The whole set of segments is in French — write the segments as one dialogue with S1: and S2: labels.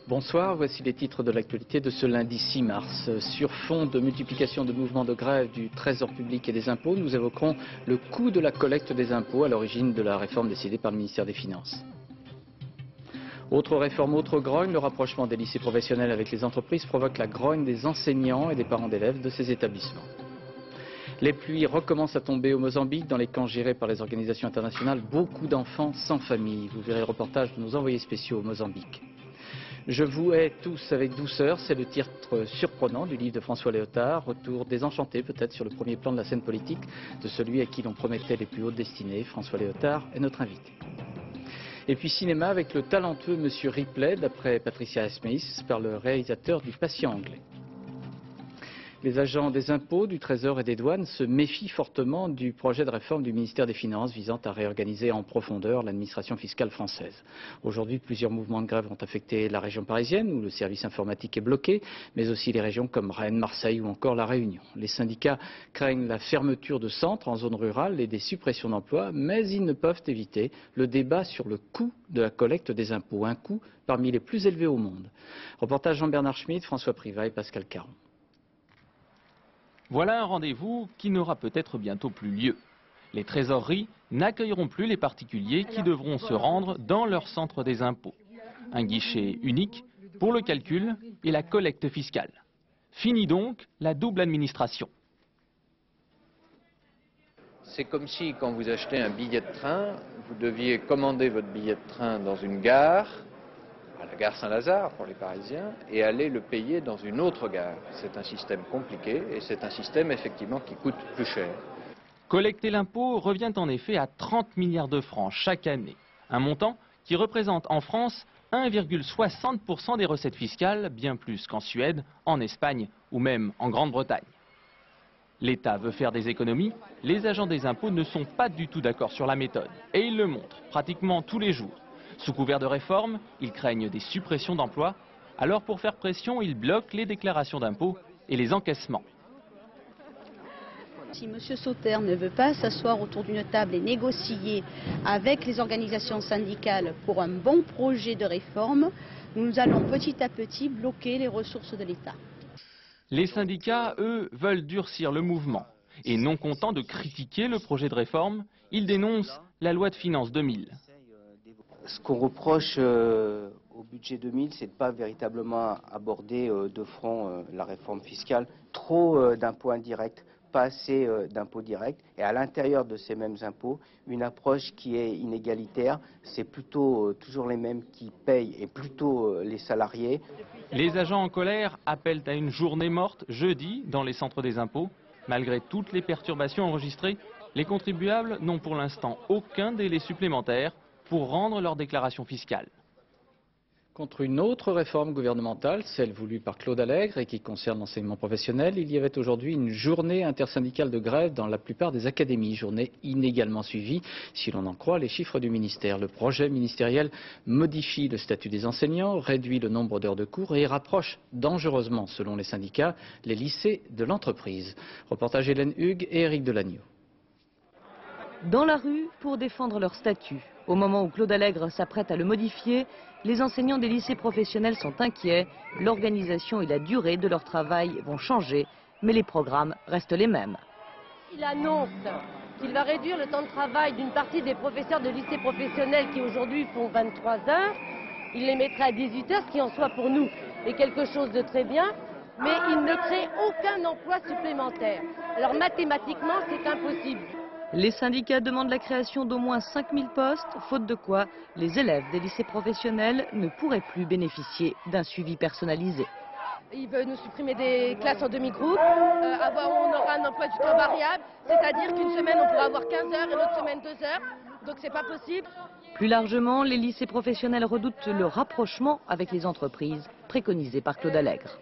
S1: Bonsoir, voici les titres de l'actualité de ce lundi 6 mars. Sur fond de multiplication de mouvements de grève du Trésor public et des impôts, nous évoquerons le coût de la collecte des impôts à l'origine de la réforme décidée par le ministère des Finances. Autre réforme, autre grogne, le rapprochement des lycées professionnels avec les entreprises provoque la grogne des enseignants et des parents d'élèves de ces établissements. Les pluies recommencent à tomber au Mozambique dans les camps gérés par les organisations internationales. Beaucoup d'enfants sans famille. Vous verrez le reportage de nos envoyés spéciaux au Mozambique. Je vous hais tous avec douceur, c'est le titre surprenant du livre de François Léotard, retour désenchanté peut-être sur le premier plan de la scène politique de celui à qui l'on promettait les plus hautes destinées. François Léotard est notre invité. Et puis cinéma avec le talentueux Monsieur Ripley, d'après Patricia Smith, par le réalisateur du Patient anglais. Les agents des impôts, du Trésor et des douanes se méfient fortement du projet de réforme du ministère des Finances visant à réorganiser en profondeur l'administration fiscale française. Aujourd'hui, plusieurs mouvements de grève ont affecté la région parisienne où le service informatique est bloqué, mais aussi les régions comme Rennes, Marseille ou encore La Réunion. Les syndicats craignent la fermeture de centres en zone rurale et des suppressions d'emplois, mais ils ne peuvent éviter le débat sur le coût de la collecte des impôts, un coût parmi les plus élevés au monde. Reportage Jean-Bernard Schmitt, François Privat et Pascal Caron.
S2: Voilà un rendez-vous qui n'aura peut-être bientôt plus lieu. Les trésoreries n'accueilleront plus les particuliers qui devront se rendre dans leur centre des impôts. Un guichet unique pour le calcul et la collecte fiscale. Fini donc la double administration.
S3: C'est comme si, quand vous achetez un billet de train, vous deviez commander votre billet de train dans une gare, à la gare Saint-Lazare pour les Parisiens, et aller le payer dans une autre gare. C'est un système compliqué et c'est un système effectivement qui coûte plus cher.
S2: Collecter l'impôt revient en effet à 30 milliards de francs chaque année. Un montant qui représente en France 1,60% des recettes fiscales, bien plus qu'en Suède, en Espagne ou même en Grande-Bretagne. L'État veut faire des économies, les agents des impôts ne sont pas du tout d'accord sur la méthode. Et ils le montrent pratiquement tous les jours. Sous couvert de réforme, ils craignent des suppressions d'emplois. Alors pour faire pression, ils bloquent les déclarations d'impôts et les encaissements.
S4: Si M. Sauter ne veut pas s'asseoir autour d'une table et négocier avec les organisations syndicales pour un bon projet de réforme, nous allons petit à petit bloquer les ressources de l'État.
S2: Les syndicats, eux, veulent durcir le mouvement. Et non contents de critiquer le projet de réforme, ils dénoncent la loi de finances 2000.
S5: Ce qu'on reproche au budget 2000, c'est de ne pas véritablement aborder de front la réforme fiscale. Trop d'impôts indirects, pas assez d'impôts directs. Et à l'intérieur de ces mêmes impôts, une approche qui est inégalitaire. C'est plutôt toujours les mêmes qui payent et plutôt les salariés.
S2: Les agents en colère appellent à une journée morte jeudi dans les centres des impôts. Malgré toutes les perturbations enregistrées, les contribuables n'ont pour l'instant aucun délai supplémentaire pour rendre leur déclaration fiscale.
S1: Contre une autre réforme gouvernementale, celle voulue par Claude Allègre et qui concerne l'enseignement professionnel, il y avait aujourd'hui une journée intersyndicale de grève dans la plupart des académies, journée inégalement suivie si l'on en croit les chiffres du ministère. Le projet ministériel modifie le statut des enseignants, réduit le nombre d'heures de cours et rapproche dangereusement, selon les syndicats, les lycées de l'entreprise. Reportage Hélène Hugues et Éric Delagneau.
S6: Dans la rue pour défendre leur statut. Au moment où Claude Allègre s'apprête à le modifier, les enseignants des lycées professionnels sont inquiets. L'organisation et la durée de leur travail vont changer, mais les programmes restent les mêmes.
S7: Il annonce qu'il va réduire le temps de travail d'une partie des professeurs de lycées professionnels qui aujourd'hui font 23 heures. Il les mettra à 18 heures, ce qui en soit pour nous est quelque chose de très bien, mais il ne crée aucun emploi supplémentaire. Alors mathématiquement, c'est impossible.
S6: Les syndicats demandent la création d'au moins 5000 postes, faute de quoi les élèves des lycées professionnels ne pourraient plus bénéficier d'un suivi personnalisé.
S7: Il veut nous supprimer des classes en demi-groupe, on aura un emploi du temps variable, c'est-à-dire qu'une semaine on pourra avoir 15 heures et l'autre semaine 2 heures, donc c'est pas possible.
S6: Plus largement, les lycées professionnels redoutent le rapprochement avec les entreprises préconisé par Claude Allègre.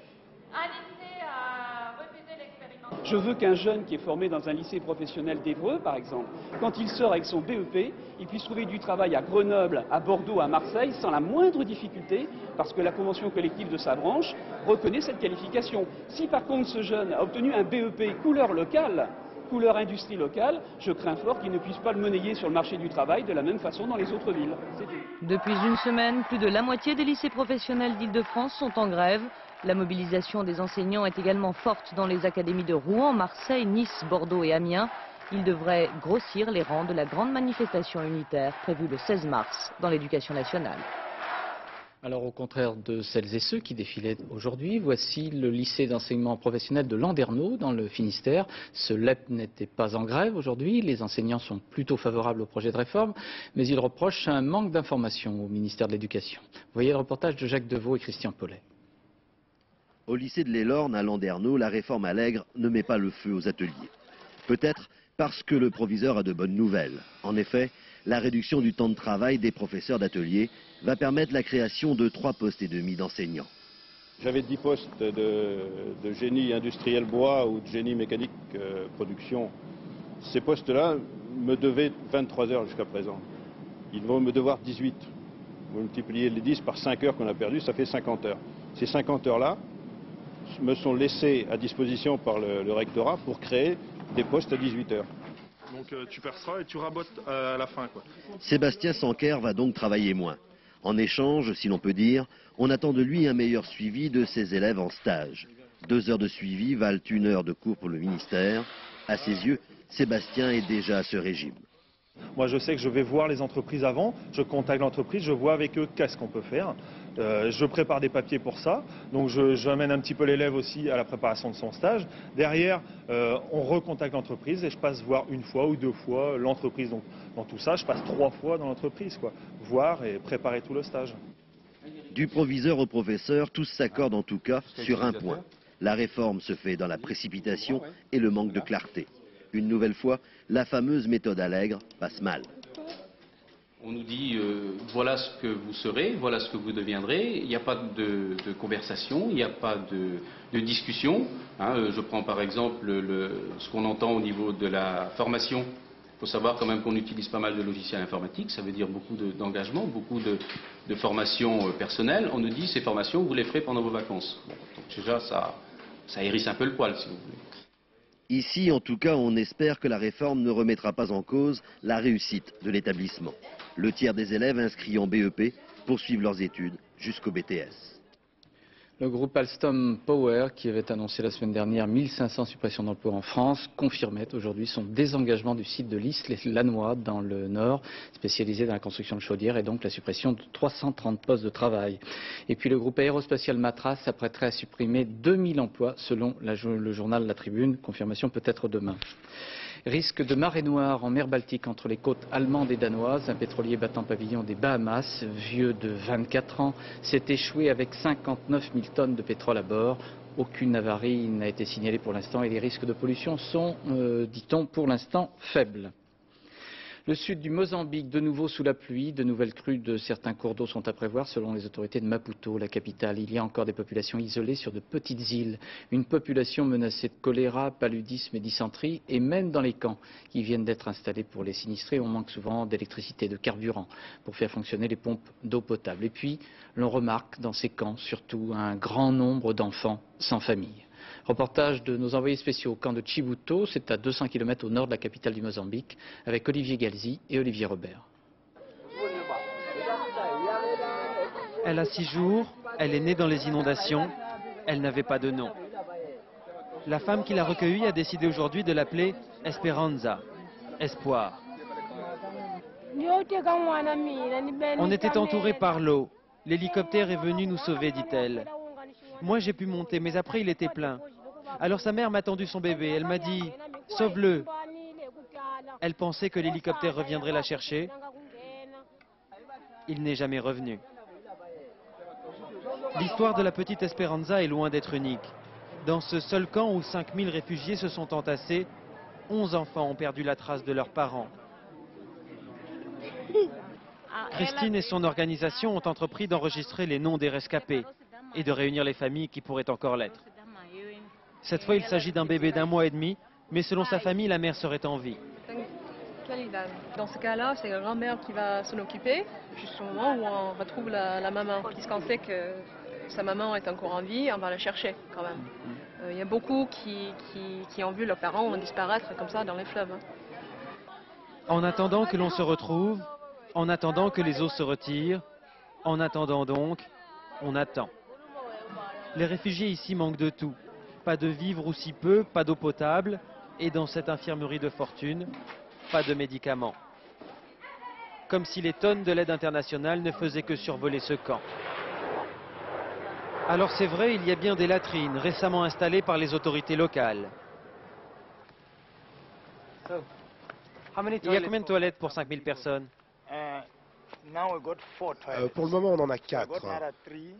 S8: Je veux qu'un jeune qui est formé dans un lycée professionnel d'Évreux, par exemple, quand il sort avec son BEP, il puisse trouver du travail à Grenoble, à Bordeaux, à Marseille, sans la moindre difficulté, parce que la convention collective de sa branche reconnaît cette qualification. Si par contre ce jeune a obtenu un BEP couleur locale, couleur industrie locale, je crains fort qu'ils ne puissent pas le monnayer sur le marché du travail de la même façon dans les autres villes.
S6: Depuis une semaine, plus de la moitié des lycées professionnels d'Île-de-France sont en grève. La mobilisation des enseignants est également forte dans les académies de Rouen, Marseille, Nice, Bordeaux et Amiens. Ils devraient grossir les rangs de la grande manifestation unitaire prévue le 16 mars dans l'éducation nationale.
S1: Alors au contraire de celles et ceux qui défilaient aujourd'hui, voici le lycée d'enseignement professionnel de Landerneau dans le Finistère. Ce LEP n'était pas en grève aujourd'hui, les enseignants sont plutôt favorables au projet de réforme, mais ils reprochent un manque d'information au ministère de l'Éducation. Vous voyez le reportage de Jacques Deveau et Christian Paulet.
S9: Au lycée de l'Élorne à Landerneau, la réforme Allègre ne met pas le feu aux ateliers. Peut-être parce que le proviseur a de bonnes nouvelles. En effet, la réduction du temps de travail des professeurs d'atelier va permettre la création de 3,5 postes d'enseignants.
S10: J'avais 10 postes de génie industriel bois ou de génie mécanique production. Ces postes-là me devaient 23 heures jusqu'à présent. Ils vont me devoir 18. Vous multipliez les 10 par 5 heures qu'on a perdues, ça fait 50 heures. Ces 50 heures-là me sont laissées à disposition par le rectorat pour créer des postes à 18 heures.
S11: Donc tu perceras et tu rabotes à la fin, quoi.
S9: Sébastien Sanquer va donc travailler moins. En échange, si l'on peut dire, on attend de lui un meilleur suivi de ses élèves en stage. 2 heures de suivi valent 1 heure de cours pour le ministère. À ses yeux, Sébastien est déjà à ce régime.
S11: Moi, je sais que je vais voir les entreprises avant, je contacte l'entreprise, je vois avec eux qu'est-ce qu'on peut faire. Je prépare des papiers pour ça, donc j'amène un petit peu l'élève aussi à la préparation de son stage. Derrière, on recontacte l'entreprise et je passe voir 1 fois ou 2 fois l'entreprise. Donc dans tout ça, je passe 3 fois dans l'entreprise, quoi. Voir et préparer tout le stage.
S9: Du proviseur au professeur, tous s'accordent en tout cas sur un point. La réforme se fait dans la précipitation et le manque de clarté. Une nouvelle fois, la fameuse méthode Allègre passe mal.
S12: On nous dit voilà ce que vous serez, voilà ce que vous deviendrez. Il n'y a pas de conversation, il n'y a pas de discussion. Je prends par exemple ce qu'on entend au niveau de la formation. Il faut savoir quand même qu'on utilise pas mal de logiciels informatiques, ça veut dire beaucoup d'engagement, beaucoup de formations personnelles. On nous dit ces formations, vous les ferez pendant vos vacances. Bon, donc déjà, ça hérisse un peu le poil, si vous voulez.
S9: Ici, en tout cas, on espère que la réforme ne remettra pas en cause la réussite de l'établissement. Le tiers des élèves inscrits en BEP poursuivent leurs études jusqu'au BTS.
S1: Le groupe Alstom Power, qui avait annoncé la semaine dernière 1500 suppressions d'emplois en France, confirmait aujourd'hui son désengagement du site de Lys-les-Lannoy dans le Nord, spécialisé dans la construction de chaudières, et donc la suppression de 330 postes de travail. Et puis le groupe aérospatial Matra s'apprêterait à supprimer 2000 emplois selon le journal La Tribune. Confirmation peut-être demain. Risque de marée noire en mer Baltique entre les côtes allemandes et danoises. Un pétrolier battant pavillon des Bahamas, vieux de 24 ans, s'est échoué avec 59 000 tonnes de pétrole à bord. Aucune avarie n'a été signalée pour l'instant et les risques de pollution sont, dit-on, pour l'instant faibles. Le sud du Mozambique, de nouveau sous la pluie, de nouvelles crues de certains cours d'eau sont à prévoir selon les autorités de Maputo, la capitale. Il y a encore des populations isolées sur de petites îles. Une population menacée de choléra, paludisme et dysenterie. Et même dans les camps qui viennent d'être installés pour les sinistrés, on manque souvent d'électricité, de carburant pour faire fonctionner les pompes d'eau potable. Et puis, l'on remarque dans ces camps surtout un grand nombre d'enfants sans famille. Reportage de nos envoyés spéciaux au camp de Chibuto, c'est à 200 km au nord de la capitale du Mozambique, avec Olivier Galzi et Olivier Robert.
S13: Elle a 6 jours, elle est née dans les inondations, elle n'avait pas de nom. La femme qui l'a recueillie a décidé aujourd'hui de l'appeler Esperanza, espoir. On était entourés par l'eau. L'hélicoptère est venu nous sauver, dit-elle. Moi j'ai pu monter, mais après il était plein. Alors sa mère m'a tendu son bébé, elle m'a dit « Sauve-le ». Elle pensait que l'hélicoptère reviendrait la chercher. Il n'est jamais revenu. L'histoire de la petite Esperanza est loin d'être unique. Dans ce seul camp où 5000 réfugiés se sont entassés, 11 enfants ont perdu la trace de leurs parents. Christine et son organisation ont entrepris d'enregistrer les noms des rescapés et de réunir les familles qui pourraient encore l'être. Cette fois, il s'agit d'un bébé d'1 mois et demi, mais selon sa famille, la mère serait en vie.
S14: Dans ce cas-là, c'est la grand-mère qui va s'en occuper, jusqu'au moment où on retrouve la maman, puisqu'on sait que sa maman est encore en vie, on va la chercher quand même. Il y a beaucoup qui ont vu leurs parents disparaître comme ça dans les fleuves.
S13: En attendant que l'on se retrouve, en attendant que les eaux se retirent, en attendant donc, on attend. Les réfugiés ici manquent de tout. Pas de vivres ou si peu, pas d'eau potable, et dans cette infirmerie de fortune, pas de médicaments. Comme si les tonnes de l'aide internationale ne faisaient que survoler ce camp. Alors c'est vrai, il y a bien des latrines récemment installées par les autorités locales. Il y a combien de toilettes pour 5000 personnes?
S15: Pour le moment, on en a 4.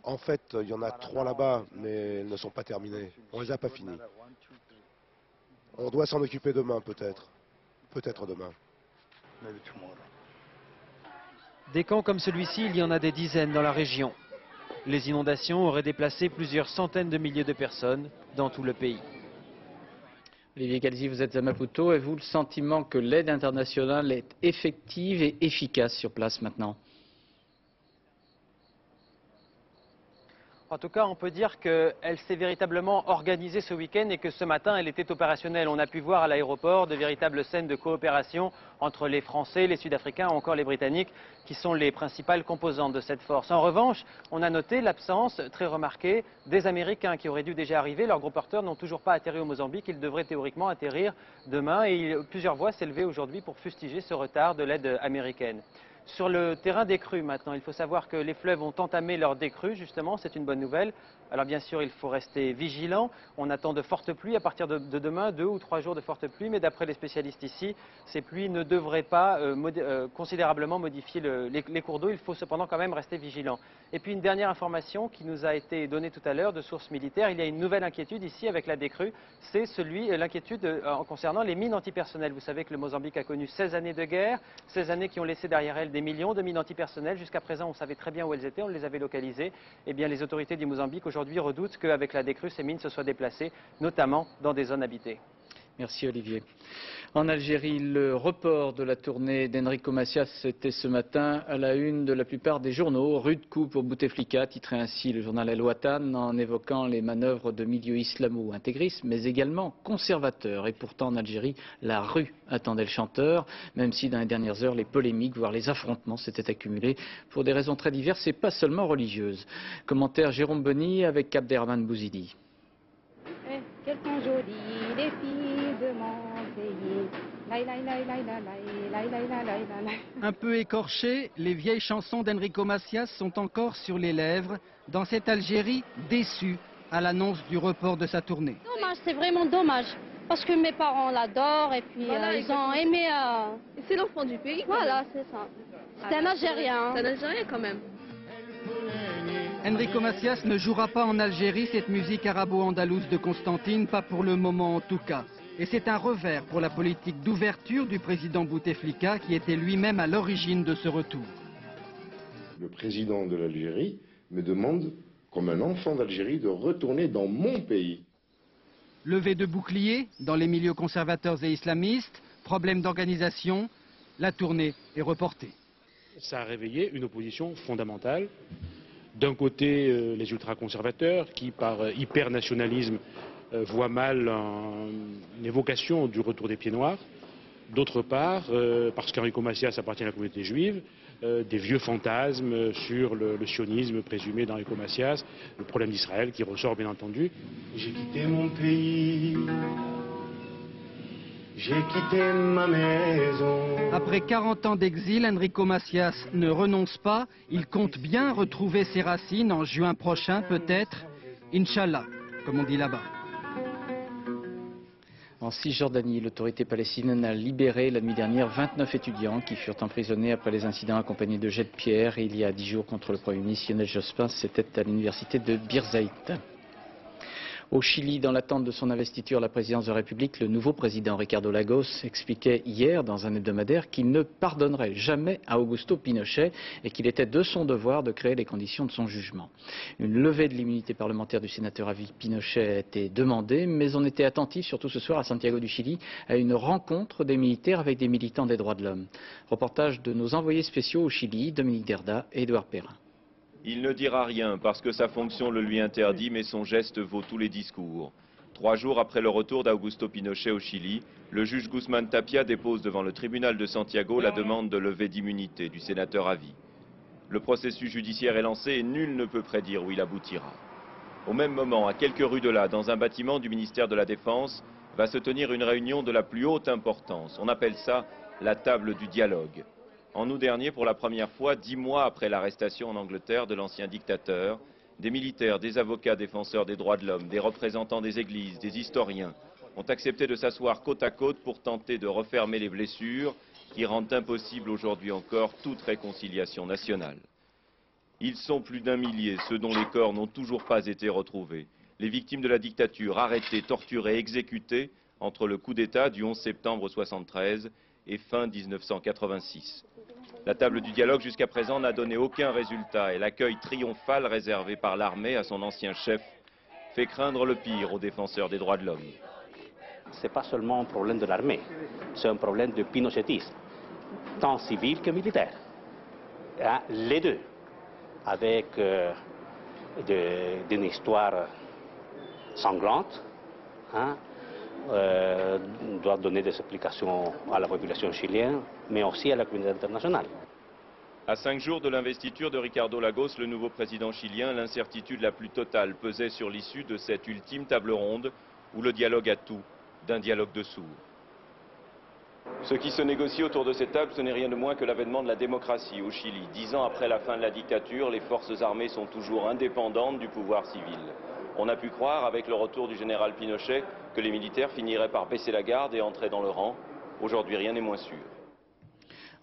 S15: En fait, il y en a 3 là-bas, mais elles ne sont pas terminées. On les a pas finies. On doit s'en occuper demain, peut-être. Peut-être demain.
S13: Des camps comme celui-ci, il y en a des dizaines dans la région. Les inondations auraient déplacé plusieurs centaines de milliers de personnes dans tout le pays.
S1: Olivier Calzi, vous êtes à Maputo. Avez-vous le sentiment que l'aide internationale est effective et efficace sur place maintenant?
S13: En tout cas, on peut dire qu'elle s'est véritablement organisée ce week-end et que ce matin, elle était opérationnelle. On a pu voir à l'aéroport de véritables scènes de coopération entre les Français, les Sud-Africains ou encore les Britanniques, qui sont les principales composantes de cette force. En revanche, on a noté l'absence très remarquée des Américains qui auraient dû déjà arriver. Leurs gros porteurs n'ont toujours pas atterri au Mozambique. Ils devraient théoriquement atterrir demain et plusieurs voix s'élevaient aujourd'hui pour fustiger ce retard de l'aide américaine. Sur le terrain des crues maintenant, il faut savoir que les fleuves ont entamé leur décrue, justement, c'est une bonne nouvelle. Alors bien sûr, il faut rester vigilant. On attend de fortes pluies à partir de demain, 2 ou 3 jours de fortes pluies, mais d'après les spécialistes ici, ces pluies ne devraient pas considérablement modifier les cours d'eau. Il faut cependant quand même rester vigilant. Et puis une dernière information qui nous a été donnée tout à l'heure de sources militaires, il y a une nouvelle inquiétude ici avec la décrue, c'est l'inquiétude concernant les mines antipersonnelles. Vous savez que le Mozambique a connu 16 années de guerre, 16 années qui ont laissé derrière elles des millions de mines antipersonnelles. Jusqu'à présent, on savait très bien où elles étaient, on les avait localisées. Eh bien, les autorités du Mozambique aujourd'hui redoutent qu'avec la décrue, ces mines se soient déplacées, notamment dans des zones habitées.
S1: Merci Olivier. En Algérie, le report de la tournée d'Enrico Macias était ce matin à la une de la plupart des journaux. Rude coup pour Bouteflika, titrait ainsi le journal El Watan en évoquant les manœuvres de milieux islamo-intégristes, mais également conservateurs. Et pourtant en Algérie, la rue attendait le chanteur, même si dans les dernières heures, les polémiques, voire les affrontements s'étaient accumulés pour des raisons très diverses et pas seulement religieuses. Commentaire Jérôme Bonny avec Abderrahmane Bouzidi.
S16: Quelles sont jolies les filles de mon pays.
S17: Un peu écorchées, les vieilles chansons d'Enrico Macias sont encore sur les lèvres dans cette Algérie déçue à l'annonce du report de sa tournée.
S4: Dommage, c'est vraiment dommage. Parce que mes parents l'adorent et puis
S14: voilà,
S4: ils ont aimé...
S14: C'est l'enfant du pays.
S4: Voilà, c'est ça. C'est un Algérien.
S14: C'est un Algérien quand même.
S17: Enrico Macias ne jouera pas en Algérie cette musique arabo-andalouse de Constantine, pas pour le moment en tout cas. Et c'est un revers pour la politique d'ouverture du président Bouteflika qui était lui-même à l'origine de ce retour.
S18: Le président de l'Algérie me demande, comme un enfant d'Algérie, de retourner dans mon pays.
S17: Levée de boucliers dans les milieux conservateurs et islamistes, problème d'organisation, la tournée est reportée.
S19: Ça a réveillé une opposition fondamentale. D'un côté, les ultra-conservateurs qui, par hyper-nationalisme, voient mal une évocation du retour des pieds noirs. D'autre part, parce qu'Enrico Macias appartient à la communauté juive, des vieux fantasmes sur le sionisme présumé d'Enrico Macias, le problème d'Israël qui ressort bien entendu.
S20: J'ai quitté mon pays, j'ai quitté ma maison.
S17: Après 40 ans d'exil, Enrico Macias ne renonce pas. Il compte bien retrouver ses racines en juin prochain, peut-être. Inch'Allah, comme on dit là-bas.
S1: En Cisjordanie, l'autorité palestinienne a libéré la nuit dernière 29 étudiants qui furent emprisonnés après les incidents accompagnés de jets de pierre il y a 10 jours contre le Premier ministre Lionel Jospin. C'était à l'université de Birzeit. Au Chili, dans l'attente de son investiture à la présidence de la République, le nouveau président Ricardo Lagos expliquait hier dans un hebdomadaire qu'il ne pardonnerait jamais à Augusto Pinochet et qu'il était de son devoir de créer les conditions de son jugement. Une levée de l'immunité parlementaire du sénateur à vie Pinochet a été demandée, mais on était attentif, surtout ce soir à Santiago du Chili, à une rencontre des militaires avec des militants des droits de l'homme. Reportage de nos envoyés spéciaux au Chili, Dominique Derda et Édouard Perrin.
S21: Il ne dira rien parce que sa fonction le lui interdit, mais son geste vaut tous les discours. 3 jours après le retour d'Augusto Pinochet au Chili, le juge Guzmán Tapia dépose devant le tribunal de Santiago la demande de levée d'immunité du sénateur à vie. Le processus judiciaire est lancé et nul ne peut prédire où il aboutira. Au même moment, à quelques rues de là, dans un bâtiment du ministère de la Défense, va se tenir une réunion de la plus haute importance. On appelle ça la table du dialogue. En août dernier, pour la première fois, 10 mois après l'arrestation en Angleterre de l'ancien dictateur, des militaires, des avocats défenseurs des droits de l'homme, des représentants des églises, des historiens ont accepté de s'asseoir côte à côte pour tenter de refermer les blessures qui rendent impossible aujourd'hui encore toute réconciliation nationale. Ils sont plus d'1 millier, ceux dont les corps n'ont toujours pas été retrouvés. Les victimes de la dictature arrêtées, torturées, exécutées entre le coup d'État du 11 septembre 1973 et fin 1986. La table du dialogue jusqu'à présent n'a donné aucun résultat et l'accueil triomphal réservé par l'armée à son ancien chef fait craindre le pire aux défenseurs des droits de l'homme.
S22: Ce n'est pas seulement un problème de l'armée, c'est un problème de pinochetisme, tant civil que militaire. Les deux, avec une histoire sanglante, doit donner des explications à la population chilienne, mais aussi à la communauté internationale.
S21: À 5 jours de l'investiture de Ricardo Lagos, le nouveau président chilien, l'incertitude la plus totale pesait sur l'issue de cette ultime table ronde où le dialogue a tout d'un dialogue de sourds. Ce qui se négocie autour de cette table, ce n'est rien de moins que l'avènement de la démocratie au Chili. 10 ans après la fin de la dictature, les forces armées sont toujours indépendantes du pouvoir civil. On a pu croire, avec le retour du général Pinochet, que les militaires finiraient par baisser la garde et entrer dans le rang. Aujourd'hui, rien n'est moins sûr.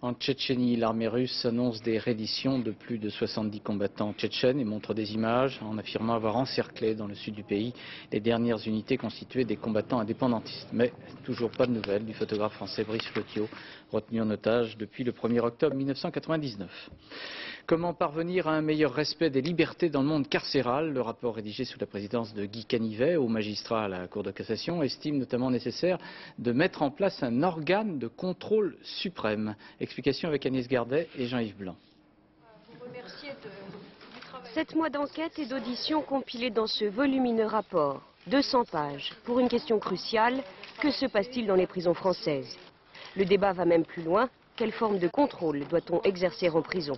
S1: En Tchétchénie, l'armée russe annonce des redditions de plus de 70 combattants tchétchènes et montre des images en affirmant avoir encerclé dans le sud du pays les dernières unités constituées des combattants indépendantistes. Mais toujours pas de nouvelles du photographe français Brice Flotio, retenu en otage depuis le 1er octobre 1999. Comment parvenir à un meilleur respect des libertés dans le monde carcéral? Le rapport rédigé sous la présidence de Guy Canivet, haut magistrat à la Cour de cassation, estime notamment nécessaire de mettre en place un organe de contrôle suprême. Explication avec Agnès Gardet et Jean-Yves Blanc.
S23: 7 mois d'enquête et d'audition compilés dans ce volumineux rapport. 200 pages. Pour une question cruciale, que se passe-t-il dans les prisons françaises? Le débat va même plus loin. Quelle forme de contrôle doit-on exercer en prison?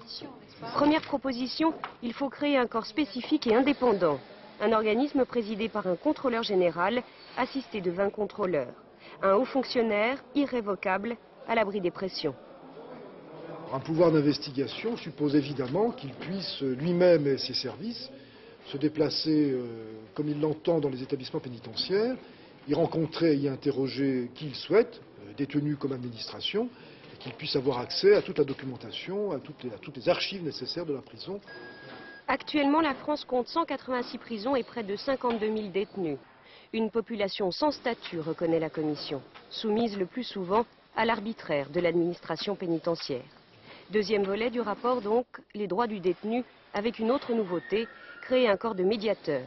S23: Première proposition, il faut créer un corps spécifique et indépendant. Un organisme présidé par un contrôleur général, assisté de 20 contrôleurs. Un haut fonctionnaire, irrévocable, à l'abri des pressions.
S24: Un pouvoir d'investigation suppose évidemment qu'il puisse lui-même et ses services se déplacer comme il l'entend dans les établissements pénitentiaires, y rencontrer et y interroger qui il souhaite, détenus comme administration, et qu'il puisse avoir accès à toute la documentation, à toutes les archives nécessaires de la prison.
S23: Actuellement, la France compte 186 prisons et près de 52 000 détenus. Une population sans statut, reconnaît la Commission, soumise le plus souvent à l'arbitraire de l'administration pénitentiaire. Deuxième volet du rapport donc, les droits du détenu, avec une autre nouveauté, créer un corps de médiateur.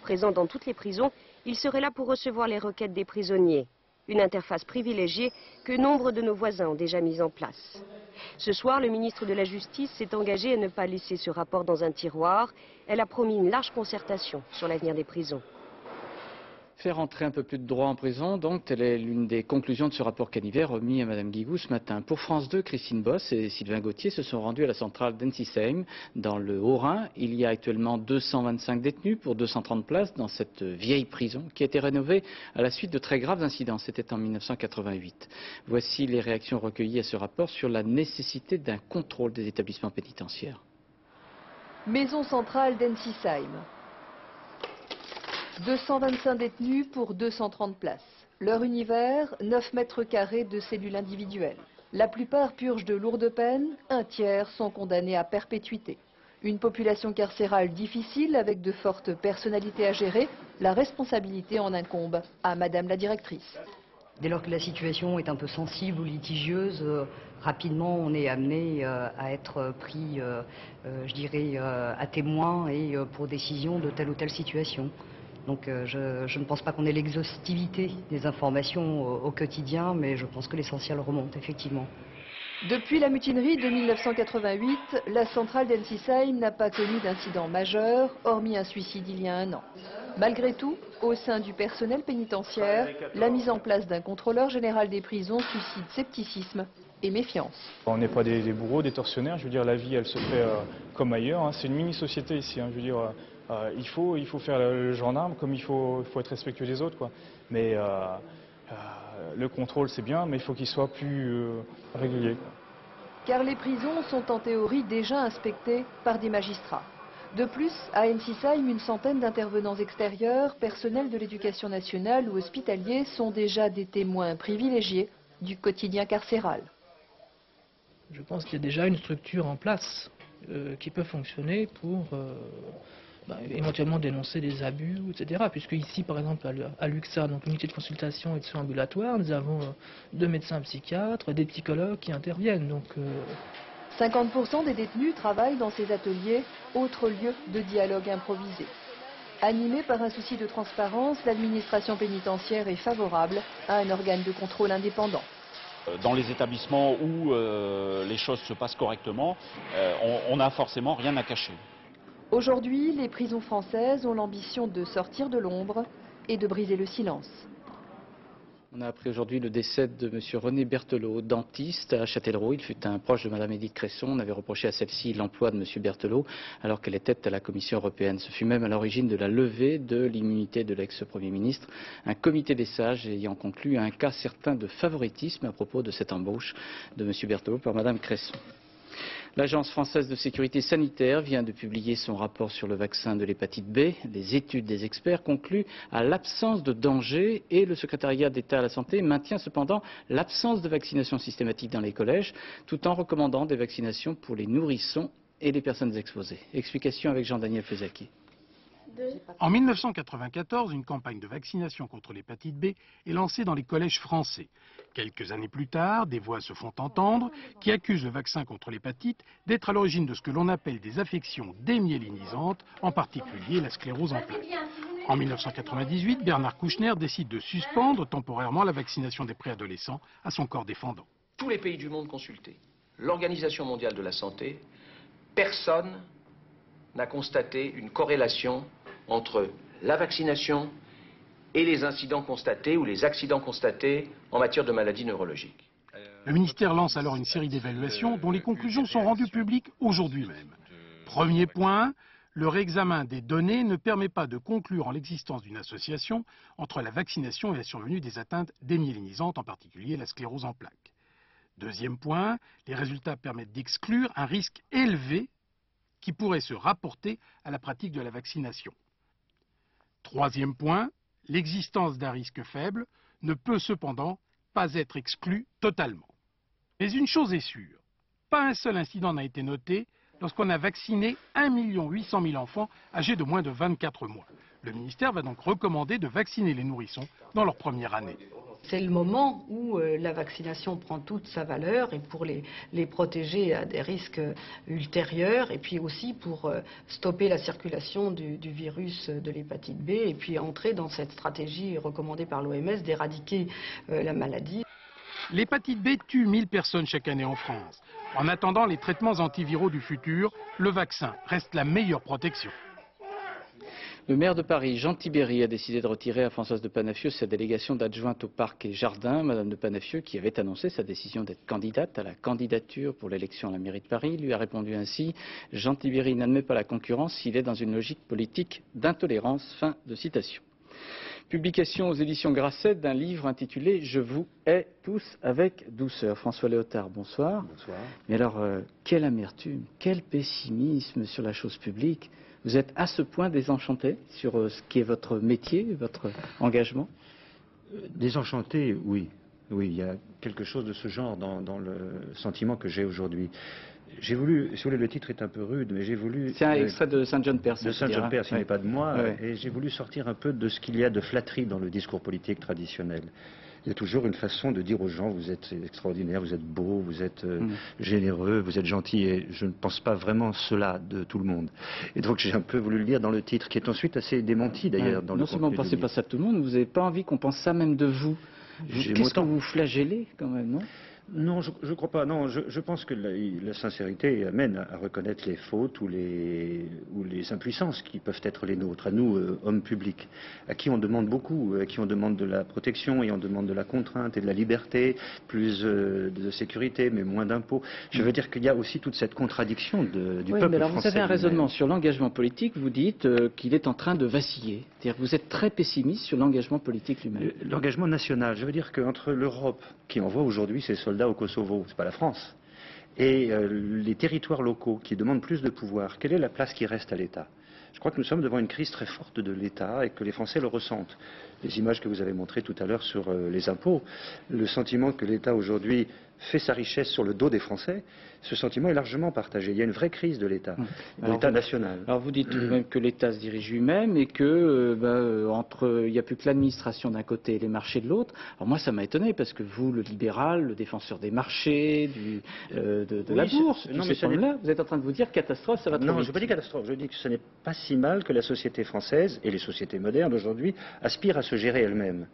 S23: Présent dans toutes les prisons, il serait là pour recevoir les requêtes des prisonniers. Une interface privilégiée que nombre de nos voisins ont déjà mise en place. Ce soir, le ministre de la Justice s'est engagé à ne pas laisser ce rapport dans un tiroir. Elle a promis une large concertation sur l'avenir des prisons.
S1: Faire entrer un peu plus de droit en prison, donc, telle est l'une des conclusions de ce rapport Canivet remis à Mme Guigou ce matin. Pour France 2, Christine Boss et Sylvain Gauthier se sont rendus à la centrale d'Ensisheim, dans le Haut-Rhin. Il y a actuellement 225 détenus pour 230 places dans cette vieille prison qui a été rénovée à la suite de très graves incidents. C'était en 1988. Voici les réactions recueillies à ce rapport sur la nécessité d'un contrôle des établissements pénitentiaires.
S25: Maison centrale d'Ensisheim. 225 détenus pour 230 places. Leur univers, 9 mètres carrés de cellules individuelles. La plupart purgent de lourdes peines, un tiers sont condamnés à perpétuité. Une population carcérale difficile avec de fortes personnalités à gérer, la responsabilité en incombe à Madame la directrice.
S26: Dès lors que la situation est un peu sensible ou litigieuse, rapidement on est amené à être pris, je dirais, à témoin et pour décision de telle ou telle situation. Donc je ne pense pas qu'on ait l'exhaustivité des informations au quotidien, mais je pense que l'essentiel remonte effectivement.
S25: Depuis la mutinerie de 1988, la centrale d'Ensisheim n'a pas connu d'incident majeur, hormis un suicide il y a 1 an. Malgré tout, au sein du personnel pénitentiaire, la mise en place d'un contrôleur général des prisons suscite scepticisme et méfiance.
S2: On n'est pas des bourreaux, des tortionnaires, je veux dire, la vie elle se fait comme ailleurs, hein. C'est une mini-société ici, hein. Je veux dire, il faut faire le gendarme comme il faut être respectueux des autres, quoi. Mais le contrôle c'est bien, mais il faut qu'il soit plus régulier, quoi.
S25: Car les prisons sont en théorie déjà inspectées par des magistrats. De plus, à Ensisheim, une centaine d'intervenants extérieurs, personnels de l'éducation nationale ou hospitaliers sont déjà des témoins privilégiés du quotidien carcéral.
S3: Je pense qu'il y a déjà une structure en place qui peut fonctionner pour éventuellement dénoncer des abus, etc. Puisque ici, par exemple, à l'UXA, donc l'unité de consultation et de soins ambulatoires, nous avons 2 médecins psychiatres, des psychologues qui interviennent. Donc,
S25: 50% des détenus travaillent dans ces ateliers, autre lieu de dialogue improvisé. Animée par un souci de transparence, l'administration pénitentiaire est favorable à un organe de contrôle indépendant.
S5: Dans les établissements où les choses se passent correctement, on n'a forcément rien à cacher.
S25: Aujourd'hui, les prisons françaises ont l'ambition de sortir de l'ombre et de briser le silence.
S1: On a appris aujourd'hui le décès de M. René Berthelot, dentiste à Châtellerault. Il fut un proche de Mme Édith Cresson. On avait reproché à celle-ci l'emploi de M. Berthelot alors qu'elle était à la Commission européenne. Ce fut même à l'origine de la levée de l'immunité de l'ex-Premier ministre. Un comité des sages ayant conclu un cas certain de favoritisme à propos de cette embauche de M. Berthelot par Mme Cresson. L'Agence française de sécurité sanitaire vient de publier son rapport sur le vaccin de l'hépatite B. Les études des experts concluent à l'absence de danger et le secrétariat d'État à la santé maintient cependant l'absence de vaccination systématique dans les collèges, tout en recommandant des vaccinations pour les nourrissons et les personnes exposées. Explication avec Jean-Daniel Fezaki.
S6: En 1994, une campagne de vaccination contre l'hépatite B est lancée dans les collèges français. Quelques années plus tard, des voix se font entendre qui accusent le vaccin contre l'hépatite d'être à l'origine de ce que l'on appelle des affections démyélinisantes, en particulier la sclérose en plaques. En 1998, Bernard Kouchner décide de suspendre temporairement la vaccination des préadolescents à son corps défendant.
S7: Tous les pays du monde consultés, l'Organisation mondiale de la santé, personne n'a constaté une corrélation entre la vaccination et les incidents constatés ou les accidents constatés en matière de maladies neurologiques.
S6: Le ministère lance alors une série d'évaluations dont les conclusions sont rendues publiques aujourd'hui même. Premier point, le réexamen des données ne permet pas de conclure en l'existence d'une association entre la vaccination et la survenue des atteintes démyélinisantes, en particulier la sclérose en plaques. Deuxième point, les résultats permettent d'exclure un risque élevé qui pourrait se rapporter à la pratique de la vaccination. Troisième point, l'existence d'un risque faible ne peut cependant pas être exclue totalement. Mais une chose est sûre, pas un seul incident n'a été noté lorsqu'on a vacciné 1 800 000 enfants âgés de moins de 24 mois. Le ministère va donc recommander de vacciner les nourrissons dans leur première année.
S26: C'est le moment où la vaccination prend toute sa valeur et pour les protéger à des risques ultérieurs et puis aussi pour stopper la circulation du virus de l'hépatite B et puis entrer dans cette stratégie recommandée par l'OMS d'éradiquer la maladie.
S6: L'hépatite B tue 1000 personnes chaque année en France. En attendant les traitements antiviraux du futur, le vaccin reste la meilleure protection.
S1: Le maire de Paris, Jean Tibéri, a décidé de retirer à Françoise de Panafieux sa délégation d'adjointe au parc et jardin. Madame de Panafieux, qui avait annoncé sa décision d'être candidate à la candidature pour l'élection à la mairie de Paris, lui a répondu ainsi: Jean Tibéri n'admet pas la concurrence s'il est dans une logique politique d'intolérance. Fin de citation. Publication aux éditions Grasset d'un livre intitulé « Je vous hais tous avec douceur ». François Léotard, bonsoir.
S8: Bonsoir.
S1: Mais alors, quelle amertume, quel pessimisme sur la chose publique. Vous êtes à ce point désenchanté sur ce qui est votre métier, votre engagement?
S8: Désenchanté, oui. Oui, il y a quelque chose de ce genre dans le sentiment que j'ai aujourd'hui. J'ai voulu, si vous voulez, le titre est un peu rude, mais j'ai voulu...
S1: C'est un extrait de Saint John Perse.
S8: De Saint John Perse, il n'est pas de moi,
S1: ouais.
S8: Et j'ai voulu sortir un peu de ce qu'il y a de flatterie dans le discours politique traditionnel. Il y a toujours une façon de dire aux gens: vous êtes extraordinaire, vous êtes beau, vous êtes généreux, vous êtes gentil, et je ne pense pas vraiment cela de tout le monde. Et donc j'ai un peu voulu le lire dans le titre, qui est ensuite assez démenti d'ailleurs dans le contenu.
S1: Non seulement vous ne pensez pas ça de tout le monde, vous n'avez pas envie qu'on pense ça même de vous. Qu'est-ce que vous flagellez quand même, non?
S8: Non, je ne crois pas. Non, je pense que la sincérité amène à reconnaître les fautes ou les impuissances qui peuvent être les nôtres, à nous, hommes publics, à qui on demande beaucoup, à qui on demande de la protection et on demande de la contrainte et de la liberté, plus de sécurité, mais moins d'impôts. Je veux dire qu'il y a aussi toute cette contradiction du peuple
S1: mais alors
S8: français.
S1: vous avez un raisonnement sur l'engagement politique, vous dites qu'il est en train de vaciller. C'est-à-dire que vous êtes très pessimiste sur l'engagement politique lui-même.
S8: L'engagement national, je veux dire qu'entre l'Europe, qui envoie aujourd'hui ses soldats au Kosovo, c'est pas la France, et les territoires locaux qui demandent plus de pouvoir, quelle est la place qui reste à l'État? Je crois que nous sommes devant une crise très forte de l'État et que les Français le ressentent. Les images que vous avez montrées tout à l'heure sur les impôts, le sentiment que l'État aujourd'hui fait sa richesse sur le dos des Français, ce sentiment est largement partagé. Il y a une vraie crise de l'État, de l'État national.
S1: Alors vous dites même que l'État se dirige lui-même et que il n'y a plus que l'administration d'un côté et les marchés de l'autre. Alors moi ça m'a étonné parce que vous, le libéral, le défenseur des marchés, de la bourse, vous êtes en train de vous dire catastrophe, ça va trop vite.
S8: Non, je n'ai pas dit catastrophe, je dis que ce n'est pas si mal que la société française et les sociétés modernes aujourd'hui aspirent à se gérer elles-mêmes.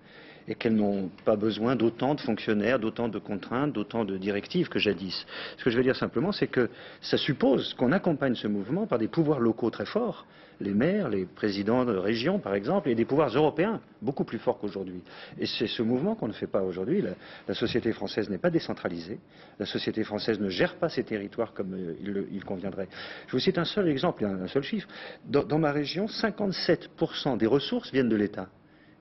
S8: Et qu'elles n'ont pas besoin d'autant de fonctionnaires, d'autant de contraintes, d'autant de directives que jadis. Ce que je veux dire simplement, c'est que ça suppose qu'on accompagne ce mouvement par des pouvoirs locaux très forts, les maires, les présidents de régions par exemple, et des pouvoirs européens beaucoup plus forts qu'aujourd'hui. Et c'est ce mouvement qu'on ne fait pas aujourd'hui. La société française n'est pas décentralisée, la société française ne gère pas ses territoires comme il conviendrait. Je vous cite un seul exemple, un seul chiffre. Dans ma région, 57% des ressources viennent de l'État.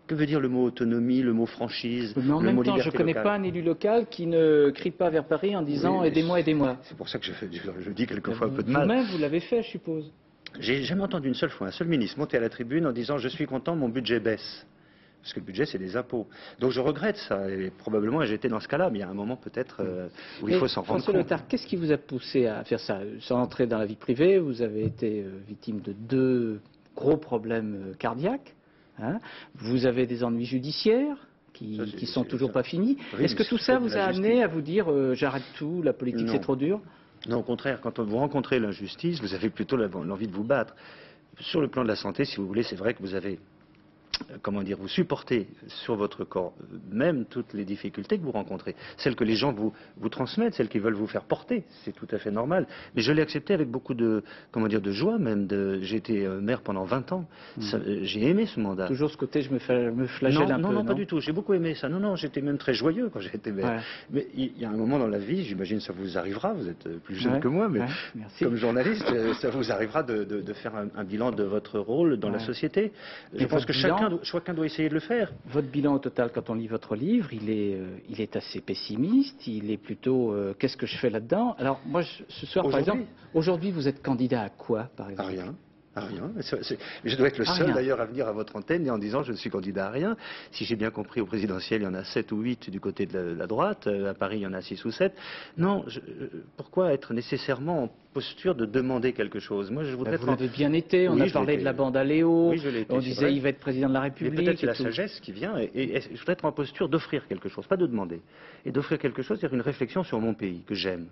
S8: Que veut dire le mot autonomie, le mot franchise,
S1: mais en
S8: le
S1: même
S8: mot
S1: temps,
S8: liberté
S1: je ne connais
S8: locale.
S1: pas un élu local qui ne crie pas vers Paris en disant aidez-moi, aidez-moi.
S8: C'est pour ça que je dis quelquefois un peu de mal.
S1: Vous-même, vous l'avez fait, je suppose.
S8: J'ai jamais entendu une seule fois un seul ministre monter à la tribune en disant je suis content, mon budget baisse. Parce que le budget, c'est des impôts. Donc je regrette ça, et probablement j'étais dans ce cas-là, mais il y a un moment peut-être où il faut s'en rendre compte.
S1: François Léotard, qu'est-ce qui vous a poussé à faire ça? Sans entrer dans la vie privée, vous avez été victime de 2 gros problèmes cardiaques. Hein, vous avez des ennuis judiciaires qui sont toujours pas finis. Est-ce que tout ça vous a amené à vous dire j'arrête tout, la politique c'est trop dur?
S8: Non, au contraire, quand vous rencontrez l'injustice, vous avez plutôt l'envie de vous battre. Sur le plan de la santé, si vous voulez, c'est vrai que vous avez comment dire, vous supportez sur votre corps même toutes les difficultés que vous rencontrez, celles que les gens vous transmettent, celles qu'ils veulent vous faire porter, c'est tout à fait normal. Mais je l'ai accepté avec beaucoup de, comment dire, de joie même. J'ai été maire pendant 20 ans, j'ai aimé ce mandat.
S1: Toujours ce côté, je me flagelle un peu.
S8: Non, pas du tout, j'ai beaucoup aimé ça. Non, j'étais même très joyeux quand j'ai été maire. Ouais. Mais il y a un moment dans la vie, j'imagine que ça vous arrivera, vous êtes plus jeune que moi, mais comme journaliste, ça vous arrivera de faire un bilan de votre rôle dans la société. Je pense que chacun doit essayer de le faire.
S1: Votre bilan au total, quand on lit votre livre, il est assez pessimiste, il est plutôt qu'est-ce que je fais là-dedans? Alors moi, ce soir, par exemple, aujourd'hui, vous êtes candidat à quoi, par exemple?
S8: À rien. À rien. Je dois être le seul d'ailleurs à venir à votre antenne et en disant je ne suis candidat à rien. Si j'ai bien compris, au présidentiel, il y en a 7 ou 8 du côté de la droite. À Paris, il y en a 6 ou 7. Non, pourquoi être nécessairement en posture de demander quelque chose? Moi, je voudrais
S1: vous l'avez bien été. On a parlé de la bande à Léo.
S8: Oui,
S1: on disait il va être président de la République.
S8: Mais peut-être c'est la sagesse qui vient. Et je voudrais être en posture d'offrir quelque chose, pas de demander. Et d'offrir quelque chose, c'est-à-dire une réflexion sur mon pays que j'aime.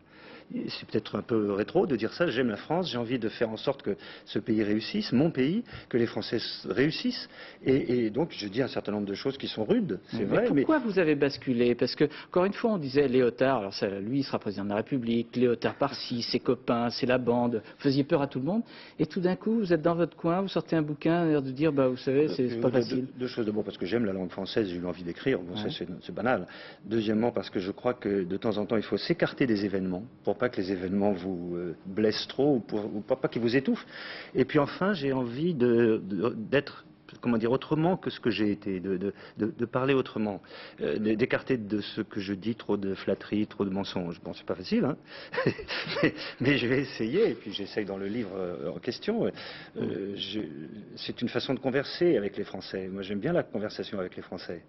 S8: C'est peut-être un peu rétro de dire ça, j'aime la France, j'ai envie de faire en sorte que ce pays réussisse, mon pays, que les Français réussissent. Et donc je dis un certain nombre de choses qui sont rudes, c'est vrai.
S1: Mais pourquoi vous avez basculé? Parce que, encore une fois, on disait Léotard, alors ça, lui il sera président de la République, Léotard par-ci, ses copains, c'est la bande, vous faisiez peur à tout le monde. Et tout d'un coup, vous êtes dans votre coin, vous sortez un bouquin, l'air de dire, bah vous savez, c'est pas facile.
S8: Deux choses. D'abord parce que j'aime la langue française, j'ai eu envie d'écrire, bon, c'est banal. Deuxièmement parce que je crois que de temps en temps, il faut s'écarter des événements pour pas que les événements vous blessent trop ou pour pas qu'ils vous étouffent. Et puis enfin, j'ai envie d'être, comment dire, autrement que ce que j'ai été, de parler autrement, d'écarter de ce que je dis trop de flatteries, trop de mensonges. Bon, c'est pas facile, hein. mais je vais essayer, et puis j'essaye dans le livre en question. C'est une façon de converser avec les Français. Moi, j'aime bien la conversation avec les Français.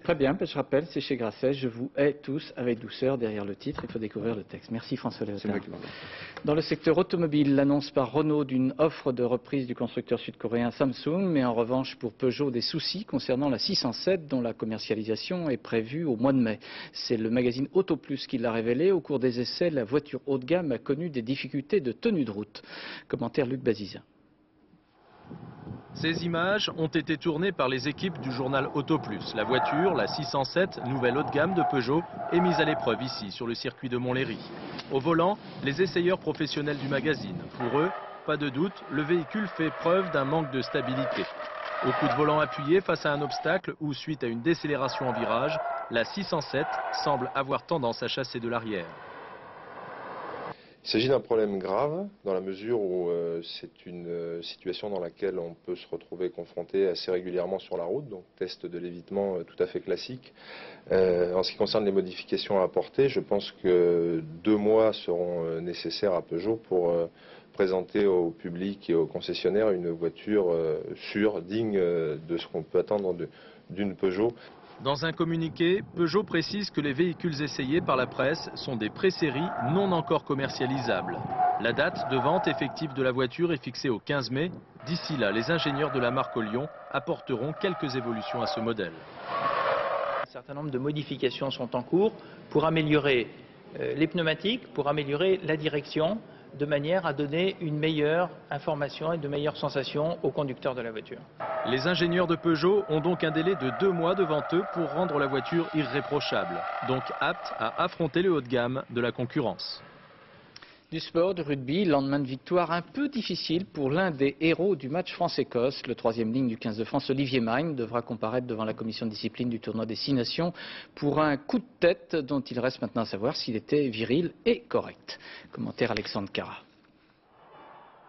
S1: Très bien, je rappelle, c'est chez Grasset, je vous hais tous avec douceur derrière le titre, il faut découvrir le texte. Merci François Léotard. Dans le secteur automobile, l'annonce par Renault d'une offre de reprise du constructeur sud-coréen Samsung, mais en revanche pour Peugeot des soucis concernant la 607 dont la commercialisation est prévue au mois de mai. C'est le magazine Auto Plus qui l'a révélé. Au cours des essais, la voiture haut de gamme a connu des difficultés de tenue de route. Commentaire Luc Bazizin.
S9: Ces images ont été tournées par les équipes du journal Auto Plus. La voiture, la 607, nouvelle haut de gamme de Peugeot, est mise à l'épreuve ici, sur le circuit de Montlhéry. Au volant, les essayeurs professionnels du magazine. Pour eux, pas de doute, le véhicule fait preuve d'un manque de stabilité. Au coup de volant appuyé face à un obstacle ou suite à une décélération en virage, la 607 semble avoir tendance à chasser de l'arrière.
S10: Il s'agit d'un problème grave dans la mesure où c'est une situation dans laquelle on peut se retrouver confronté assez régulièrement sur la route, donc test de l'évitement tout à fait classique. En ce qui concerne les modifications à apporter, je pense que 2 mois seront nécessaires à Peugeot pour présenter au public et aux concessionnaires une voiture sûre, digne de ce qu'on peut attendre d'une Peugeot.
S9: Dans un communiqué, Peugeot précise que les véhicules essayés par la presse sont des pré-séries non encore commercialisables. La date de vente effective de la voiture est fixée au 15 mai. D'ici là, les ingénieurs de la marque au Lyon apporteront quelques évolutions à ce modèle.
S11: Un certain nombre de modifications sont en cours pour améliorer les pneumatiques, pour améliorer la direction, de manière à donner une meilleure information et de meilleures sensations aux conducteurs de la voiture.
S9: Les ingénieurs de Peugeot ont donc un délai de 2 mois devant eux pour rendre la voiture irréprochable, donc apte à affronter le haut de gamme de la concurrence.
S1: Du sport, du rugby, lendemain de victoire un peu difficile pour l'un des héros du match France-Écosse. Le 3e ligne du 15 de France, Olivier Magne, devra comparaître devant la commission de discipline du tournoi des 6 Nations pour un coup de tête dont il reste maintenant à savoir s'il était viril et correct. Commentaire Alexandre Cara.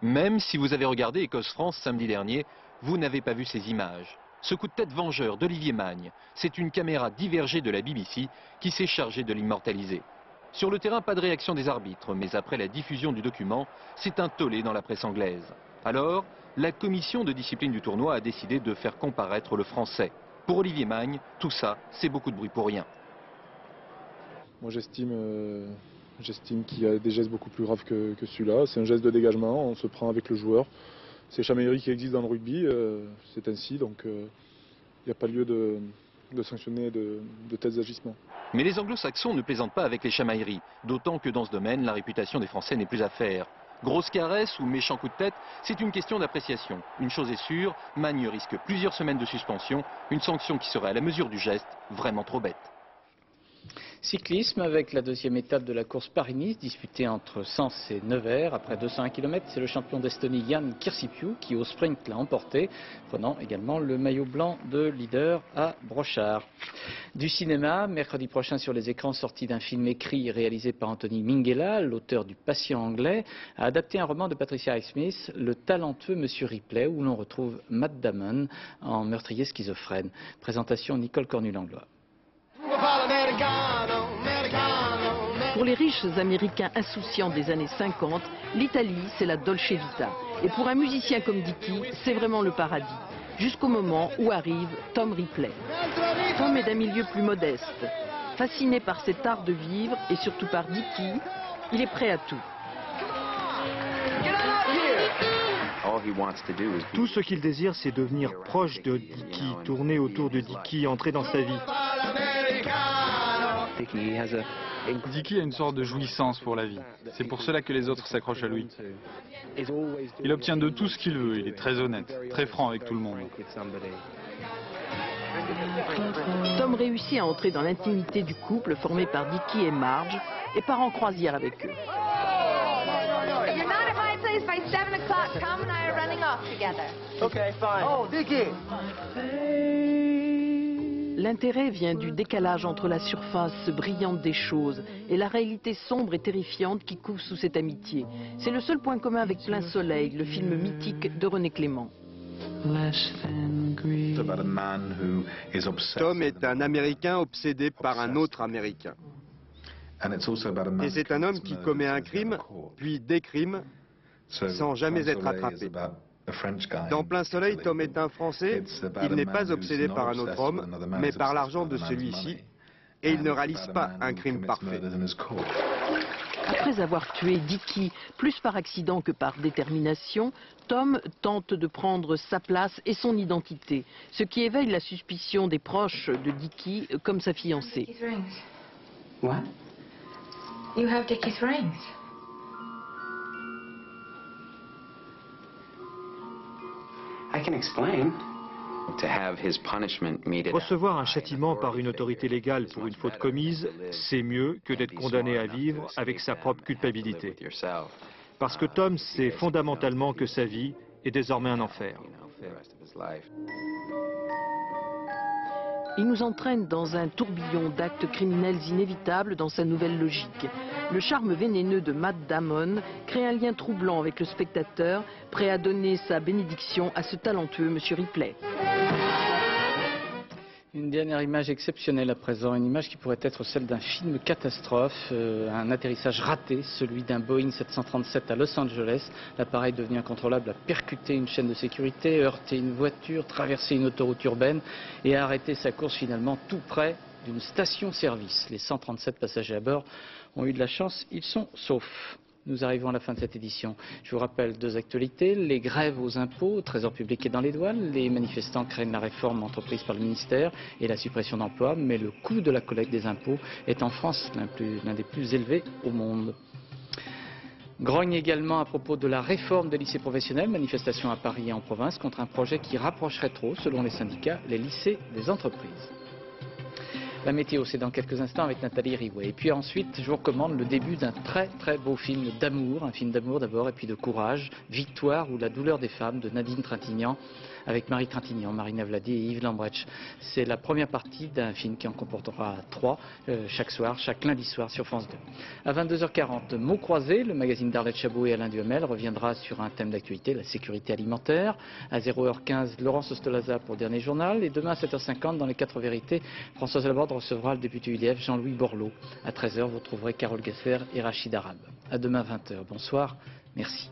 S12: Même si vous avez regardé Écosse-France samedi dernier, vous n'avez pas vu ces images. Ce coup de tête vengeur d'Olivier Magne, c'est une caméra divergée de la BBC qui s'est chargée de l'immortaliser. Sur le terrain, pas de réaction des arbitres, mais après la diffusion du document, c'est un tollé dans la presse anglaise. Alors, la commission de discipline du tournoi a décidé de faire comparaître le français. Pour Olivier Magne, tout ça, c'est beaucoup de bruit pour rien.
S13: Moi j'estime qu'il y a des gestes beaucoup plus graves que celui-là. C'est un geste de dégagement, on se prend avec le joueur. C'est chamaillerie qui existe dans le rugby, c'est ainsi, donc il n'y a pas lieu de sanctionner de tels agissements.
S12: Mais les anglo-saxons ne plaisantent pas avec les chamailleries, d'autant que dans ce domaine, la réputation des Français n'est plus à faire. Grosse caresse ou méchant coup de tête, c'est une question d'appréciation. Une chose est sûre, Magne risque plusieurs semaines de suspension, une sanction qui serait à la mesure du geste, vraiment trop bête.
S1: Cyclisme avec la 2e étape de la course Paris-Nice disputée entre Sens et Nevers. Après 201 km, c'est le champion d'Estonie Jan Kirsipiu qui au sprint l'a emporté, prenant également le maillot blanc de leader à Brochard. Du cinéma, mercredi prochain sur les écrans, sortie d'un film écrit et réalisé par Anthony Minghella, l'auteur du Patient anglais, a adapté un roman de Patricia Highsmith, Le talentueux Monsieur Ripley, où l'on retrouve Matt Damon en meurtrier schizophrène. Présentation Nicole Cornu-Langlois.
S15: Pour les riches Américains insouciants des années 50, l'Italie, c'est la Dolce Vita. Et pour un musicien comme Dickey, c'est vraiment le paradis. Jusqu'au moment où arrive Tom Ripley. Tom est d'un milieu plus modeste. Fasciné par cet art de vivre et surtout par Dickey, il est prêt à tout.
S27: Tout ce qu'il désire, c'est devenir proche de Dickey, tourner autour de Dickey, entrer dans sa vie.
S28: Dickey a une sorte de jouissance pour la vie. C'est pour cela que les autres s'accrochent à lui. Il obtient de tout ce qu'il veut. Il est très honnête, très franc avec tout le monde.
S15: Tom réussit à entrer dans l'intimité du couple formé par Dickey et Marge et part en croisière avec eux. L'intérêt vient du décalage entre la surface brillante des choses et la réalité sombre et terrifiante qui couvre sous cette amitié. C'est le seul point commun avec Plein Soleil, le film mythique de René Clément.
S29: Tom est un Américain obsédé par un autre Américain. Et c'est un homme qui commet un crime, puis des crimes, sans jamais être attrapé. Dans Plein Soleil, Tom est un Français, il n'est pas obsédé par un autre homme, mais par l'argent de celui-ci, et il ne réalise pas un crime parfait.
S15: Après avoir tué Dickey, plus par accident que par détermination, Tom tente de prendre sa place et son identité, ce qui éveille la suspicion des proches de Dickey comme sa fiancée.
S30: What? You have Dickey's rings. I
S27: Recevoir un châtiment par une autorité légale pour une faute commise, c'est mieux que d'être condamné à vivre avec sa propre culpabilité. Parce que Tom sait fondamentalement que sa vie est désormais un enfer.
S15: Il nous entraîne dans un tourbillon d'actes criminels inévitables dans sa nouvelle logique. Le charme vénéneux de Matt Damon crée un lien troublant avec le spectateur, prêt à donner sa bénédiction à ce talentueux Monsieur Ripley.
S1: Une dernière image exceptionnelle à présent, une image qui pourrait être celle d'un film catastrophe, un atterrissage raté, celui d'un Boeing 737 à Los Angeles. L'appareil devenu incontrôlable a percuté une chaîne de sécurité, heurté une voiture, traversé une autoroute urbaine et a arrêté sa course finalement tout près d'une station-service. Les 137 passagers à bord ont eu de la chance, ils sont saufs. Nous arrivons à la fin de cette édition. Je vous rappelle deux actualités, les grèves aux impôts, au Trésor public et dans les douanes. Les manifestants craignent la réforme entreprise par le ministère et la suppression d'emplois, mais le coût de la collecte des impôts est en France l'un des plus élevés au monde. Grogne également à propos de la réforme des lycées professionnels, manifestation à Paris et en province contre un projet qui rapprocherait trop, selon les syndicats, les lycées des entreprises. La météo, c'est dans quelques instants avec Nathalie Riouet. Et puis ensuite, je vous recommande le début d'un très très beau film d'amour, un film d'amour d'abord et puis de courage, Victoire ou la douleur des femmes de Nadine Trintignant avec Marie Trintignant, Marina Vladi et Yves Lambrecht. C'est la première partie d'un film qui en comportera 3 chaque soir, chaque lundi soir sur France 2. À 22h40, Mots croisés, le magazine d'Arlette Chabot et Alain Duhamel reviendra sur un thème d'actualité, la sécurité alimentaire. À 0h15, Laurence Ostolaza pour le dernier journal. Et demain à 7h50, dans les 4 vérités, Françoise Laborde recevra le député UDF Jean-Louis Borloo. À 13h, vous trouverez Carole Gasser et Rachid Arab. À demain 20h. Bonsoir. Merci.